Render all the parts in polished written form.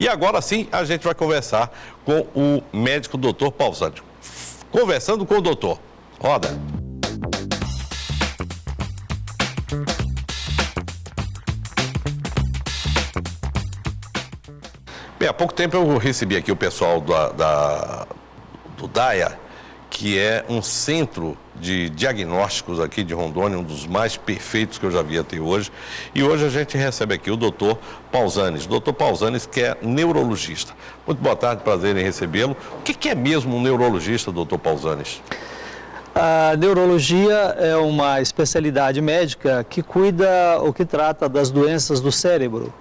E agora sim a gente vai conversar com o médico Dr. Pausani. Conversando com o doutor. Roda. Bem, há pouco tempo eu recebi aqui o pessoal do DAIA, que é um centro de diagnósticos aqui de Rondônia, um dos mais perfeitos que eu já vi até hoje. E hoje a gente recebe aqui o doutor Pausani. Doutor Pausani, que é neurologista. Muito boa tarde, prazer em recebê-lo. O que é mesmo um neurologista, doutor Pausani? A neurologia é uma especialidade médica que cuida ou que trata das doenças do cérebro.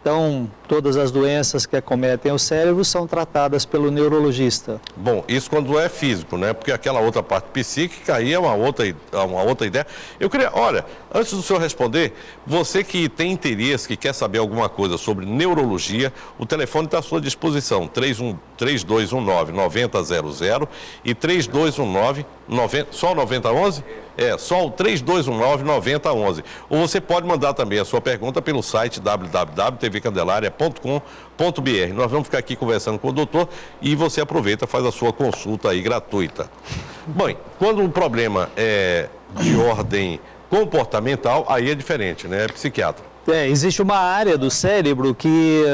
Então, todas as doenças que acometem o cérebro são tratadas pelo neurologista. Bom, isso quando é físico, né? Porque aquela outra parte psíquica aí é uma outra ideia. Eu queria, olha, antes do senhor responder, você que tem interesse, que quer saber alguma coisa sobre neurologia, o telefone está à sua disposição, 3219-9000 e 3219-90, só o 9011? É, só o 3219-9011. Ou você pode mandar também a sua pergunta pelo site www.tvcandelária.com.br. Nós vamos ficar aqui conversando com o doutor e você aproveita e faz a sua consulta aí gratuita. Bem, quando o problema é de ordem comportamental, aí é diferente, né? É psiquiatra. Existe uma área do cérebro que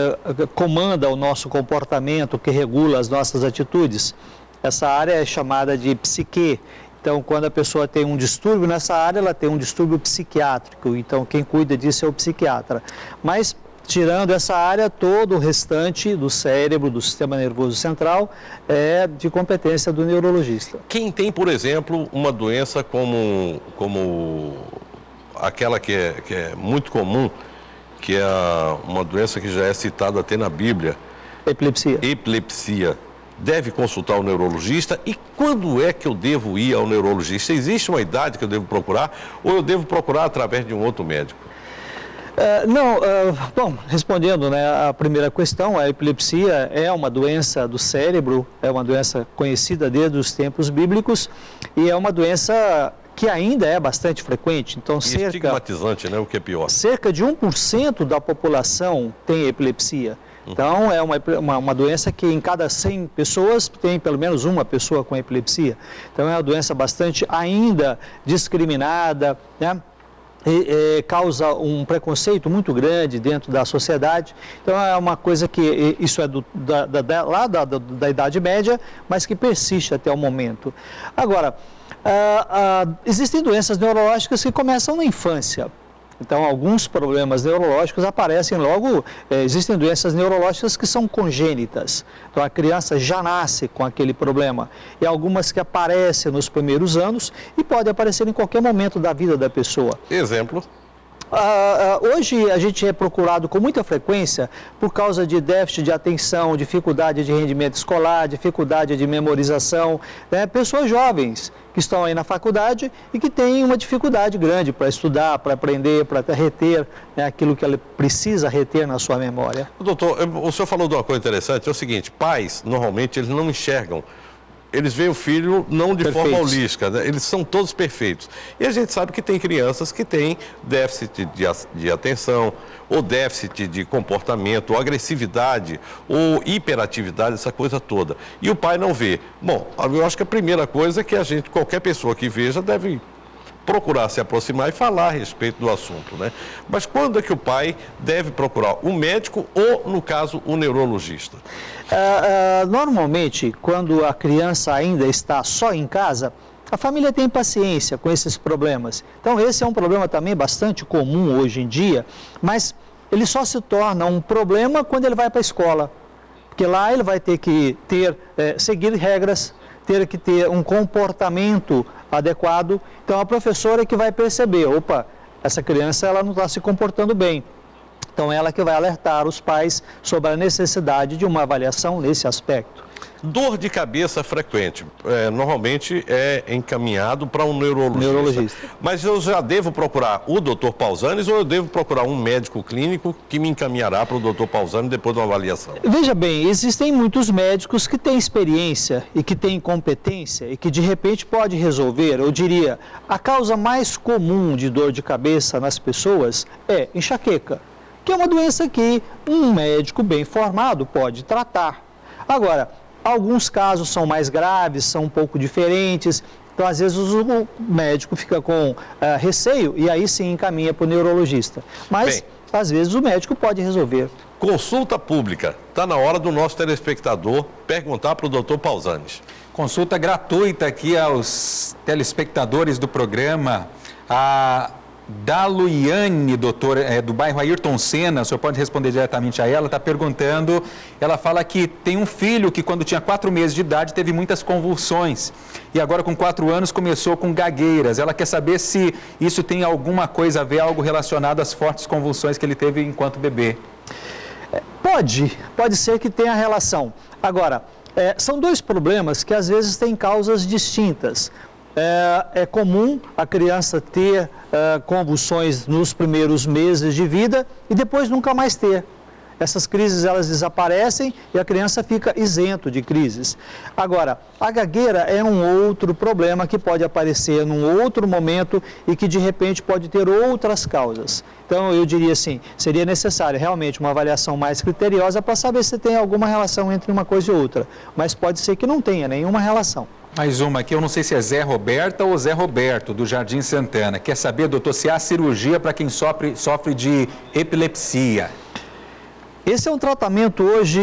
comanda o nosso comportamento, que regula as nossas atitudes. Essa área é chamada de psique. Então, quando a pessoa tem um distúrbio nessa área, ela tem um distúrbio psiquiátrico. Então, quem cuida disso é o psiquiatra. Mas, tirando essa área, todo o restante do cérebro, do sistema nervoso central, é de competência do neurologista. Quem tem, por exemplo, uma doença como aquela que é muito comum, que é uma doença que já é citada até na Bíblia. Epilepsia. Epilepsia. Deve consultar o neurologista. E quando é que eu devo ir ao neurologista? Existe uma idade que eu devo procurar ou eu devo procurar através de um outro médico? Bom, respondendo, né, a primeira questão, a epilepsia é uma doença do cérebro, é uma doença conhecida desde os tempos bíblicos e é uma doença que ainda é bastante frequente. Então, estigmatizante, né? O que é pior. Cerca de 1% da população tem epilepsia. Então, é uma doença que em cada 100 pessoas tem pelo menos uma pessoa com epilepsia. Então, é uma doença bastante ainda discriminada, né? E causa um preconceito muito grande dentro da sociedade. Então, é uma coisa que, isso é da Idade Média, mas que persiste até o momento. Agora, existem doenças neurológicas que começam na infância. Então, alguns problemas neurológicos aparecem logo, existem doenças neurológicas que são congênitas. Então, a criança já nasce com aquele problema. E algumas que aparecem nos primeiros anos e podem aparecer em qualquer momento da vida da pessoa. Exemplo? Hoje a gente é procurado com muita frequência por causa de déficit de atenção, dificuldade de rendimento escolar, dificuldade de memorização, né? Pessoas jovens que estão aí na faculdade e que têm uma dificuldade grande para estudar, para aprender, para reter, né, aquilo que ela precisa reter na sua memória. Doutor, o senhor falou de uma coisa interessante, é o seguinte, pais, normalmente, eles não enxergam. Eles veem o filho não de forma holística, né? Eles são todos perfeitos. E a gente sabe que tem crianças que têm déficit de atenção, ou déficit de comportamento, ou agressividade, ou hiperatividade, essa coisa toda. E o pai não vê. Bom, eu acho que a primeira coisa é que qualquer pessoa que veja deve procurar se aproximar e falar a respeito do assunto, né? Mas quando é que o pai deve procurar o médico ou, no caso, o neurologista? Normalmente, quando a criança ainda está só em casa, a família tem paciência com esses problemas. Então, esse é um problema também bastante comum hoje em dia, mas ele só se torna um problema quando ele vai para a escola. Porque lá ele vai ter que seguir regras, ter que ter um comportamento adequado. Então, a professora é que vai perceber, opa, essa criança ela não está se comportando bem. Então, ela que vai alertar os pais sobre a necessidade de uma avaliação nesse aspecto. Dor de cabeça frequente, normalmente é encaminhado para um neurologista. Mas eu já devo procurar o Dr. Pausani ou eu devo procurar um médico clínico que me encaminhará para o Dr. Pausani depois de uma avaliação? Veja bem, existem muitos médicos que têm experiência e que têm competência e que de repente pode resolver, eu diria, a causa mais comum de dor de cabeça nas pessoas é enxaqueca. que é uma doença que um médico bem formado pode tratar. Agora, alguns casos são mais graves, são um pouco diferentes, então às vezes o médico fica com receio e aí sim encaminha para o neurologista. Mas, às vezes, o médico pode resolver. Consulta pública. Está na hora do nosso telespectador perguntar para o doutor Pausanes. Consulta gratuita aqui aos telespectadores do programa. A Daluiane, doutor, do bairro Ayrton Senna, o senhor pode responder diretamente a ela, está perguntando, ela fala que tem um filho que quando tinha 4 meses de idade teve muitas convulsões e agora com 4 anos começou com gagueiras. Ela quer saber se isso tem alguma coisa a ver, algo relacionado às fortes convulsões que ele teve enquanto bebê. Pode ser que tenha relação. Agora, são dois problemas que às vezes têm causas distintas. É comum a criança ter convulsões nos primeiros meses de vida e depois nunca mais ter. Essas crises elas desaparecem e a criança fica isento de crises. Agora, a gagueira é um outro problema que pode aparecer num outro momento e que de repente pode ter outras causas. Então eu diria assim, seria necessário realmente uma avaliação mais criteriosa para saber se tem alguma relação entre uma coisa e outra. Mas pode ser que não tenha nenhuma relação. Mais uma aqui, eu não sei se é Zé Roberta ou Zé Roberto, do Jardim Santana. Quer saber, doutor, se há cirurgia para quem sofre de epilepsia? Esse é um tratamento hoje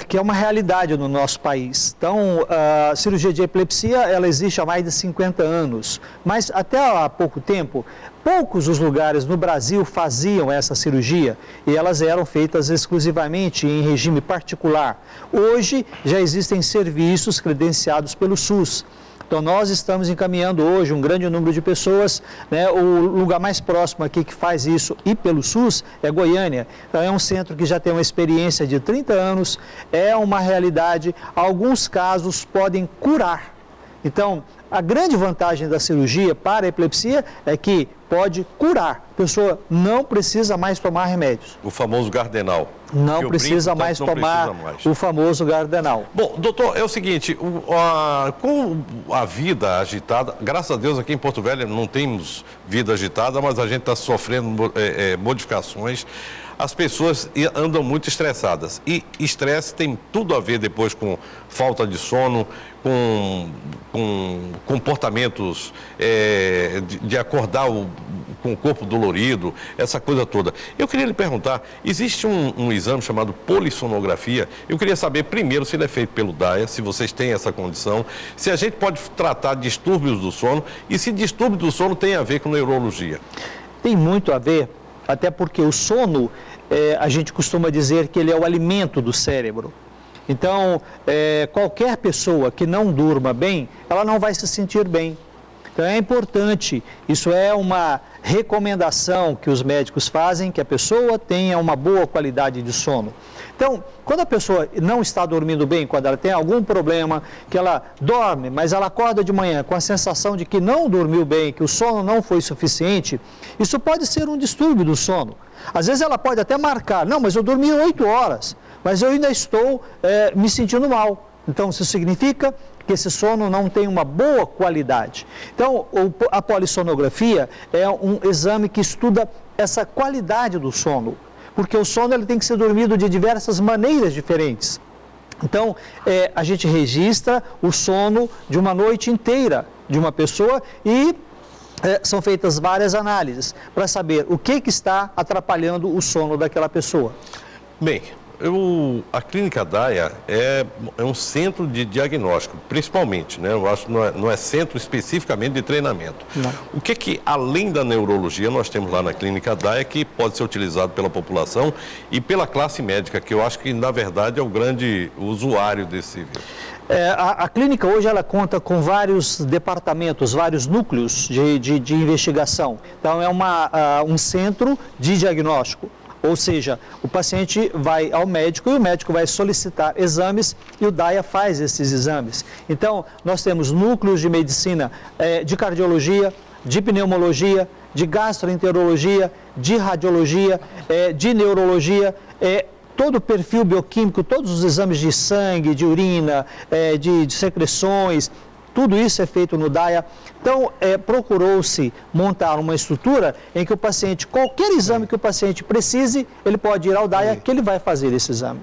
que é uma realidade no nosso país. Então, a cirurgia de epilepsia, ela existe há mais de 50 anos. Mas até há pouco tempo, poucos os lugares no Brasil faziam essa cirurgia e elas eram feitas exclusivamente em regime particular. Hoje, já existem serviços credenciados pelo SUS. Então, nós estamos encaminhando hoje um grande número de pessoas, né? O lugar mais próximo aqui que faz isso e pelo SUS é Goiânia. Então, é um centro que já tem uma experiência de 30 anos, é uma realidade, alguns casos podem curar. Então, a grande vantagem da cirurgia para a epilepsia é que pode curar. A pessoa não precisa mais tomar remédios. O famoso Gardenal. Não precisa mais tomar o famoso Gardenal. Bom, doutor, é o seguinte, com a vida agitada, graças a Deus aqui em Porto Velho não temos vida agitada, mas a gente está sofrendo modificações. As pessoas andam muito estressadas e estresse tem tudo a ver depois com falta de sono, com comportamentos de acordar com o corpo dolorido, essa coisa toda. Eu queria lhe perguntar, existe um exame chamado polissonografia, eu queria saber primeiro se ele é feito pelo DAIA, se vocês têm essa condição, se a gente pode tratar distúrbios do sono e se distúrbio do sono tem a ver com neurologia. Tem muito a ver, até porque o sono, a gente costuma dizer que ele é o alimento do cérebro. Então, qualquer pessoa que não durma bem, ela não vai se sentir bem. Então é importante, isso é uma recomendação que os médicos fazem, que a pessoa tenha uma boa qualidade de sono. Então, quando a pessoa não está dormindo bem, quando ela tem algum problema, que ela dorme, mas ela acorda de manhã com a sensação de que não dormiu bem, que o sono não foi suficiente, isso pode ser um distúrbio do sono. Às vezes ela pode até marcar, não, mas eu dormi 8 horas, mas eu ainda estou me sentindo mal. Então, isso significa que esse sono não tem uma boa qualidade. Então, a polissonografia é um exame que estuda essa qualidade do sono, porque o sono ele tem que ser dormido de diversas maneiras diferentes. Então, a gente registra o sono de uma noite inteira de uma pessoa e são feitas várias análises para saber o que está atrapalhando o sono daquela pessoa. Bem, a Clínica DAIA é um centro de diagnóstico, principalmente, né? Eu acho que não é centro especificamente de treinamento. Não. O que além da neurologia, nós temos lá na Clínica DAIA que pode ser utilizado pela população e pela classe médica, que eu acho que, na verdade, é o grande usuário desse serviço? A clínica hoje ela conta com vários departamentos, vários núcleos de investigação. Então, é um centro de diagnóstico. Ou seja, o paciente vai ao médico e o médico vai solicitar exames e o DAIA faz esses exames. Então, nós temos núcleos de medicina, de cardiologia, de pneumologia, de gastroenterologia, de radiologia, de neurologia, todo o perfil bioquímico, todos os exames de sangue, de urina, de secreções, Tudo isso é feito no DAIA. Então, procurou-se montar uma estrutura em que o paciente, qualquer exame que o paciente precise, ele pode ir ao DAIA, que ele vai fazer esse exame.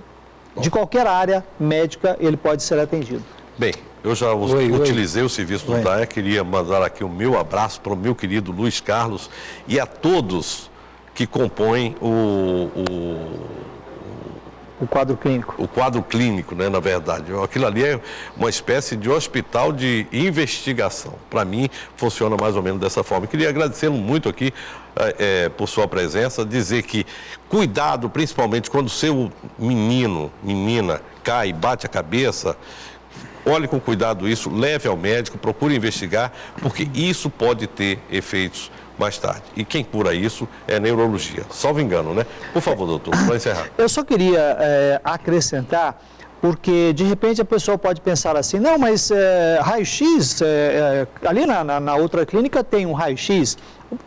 De qualquer área médica, ele pode ser atendido. Bem, eu já utilizei o serviço do DAIA, queria mandar aqui o meu abraço para o meu querido Luiz Carlos e a todos que compõem o quadro clínico. O quadro clínico, né, na verdade. Aquilo ali é uma espécie de hospital de investigação. Para mim, funciona mais ou menos dessa forma. Eu queria agradecê-lo muito aqui por sua presença, dizer que cuidado, principalmente quando o seu menina, cai, bate a cabeça, olhe com cuidado isso, leve ao médico, procure investigar, porque isso pode ter efeitos mais tarde. E quem cura isso é neurologia. Salvo engano, né? Por favor, doutor, para encerrar. Eu só queria acrescentar, porque de repente a pessoa pode pensar assim, não, mas raio-x, ali na outra clínica tem um raio-x,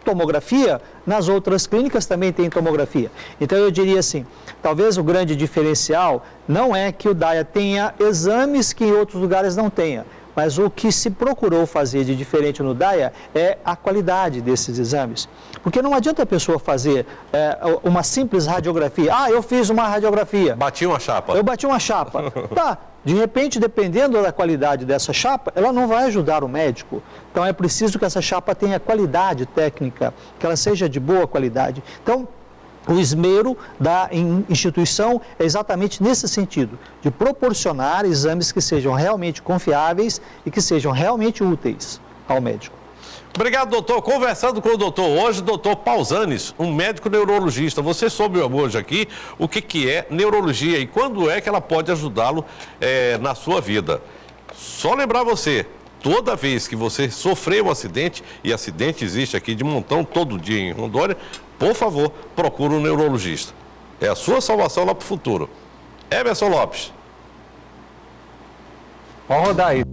tomografia, nas outras clínicas também tem tomografia. Então eu diria assim, talvez o grande diferencial não é que o DAIA tenha exames que em outros lugares não tenha, mas o que se procurou fazer de diferente no DAIA é a qualidade desses exames. Porque não adianta a pessoa fazer uma simples radiografia. Ah, eu fiz uma radiografia. Bati uma chapa. Eu bati uma chapa. Tá, de repente, dependendo da qualidade dessa chapa, ela não vai ajudar o médico. Então é preciso que essa chapa tenha qualidade técnica, que ela seja de boa qualidade. Então, o esmero da instituição é exatamente nesse sentido, de proporcionar exames que sejam realmente confiáveis e que sejam realmente úteis ao médico. Obrigado, doutor. Conversando com o doutor hoje, doutor Pausanes, um médico neurologista. Você soube hoje aqui o que é neurologia e quando é que ela pode ajudá-lo na sua vida. Só lembrar você, toda vez que você sofreu um acidente, e acidente existe aqui de montão todo dia em Rondônia, por favor, procure um neurologista. É a sua salvação lá para o futuro. Emerson Lopes. Pode rodar aí.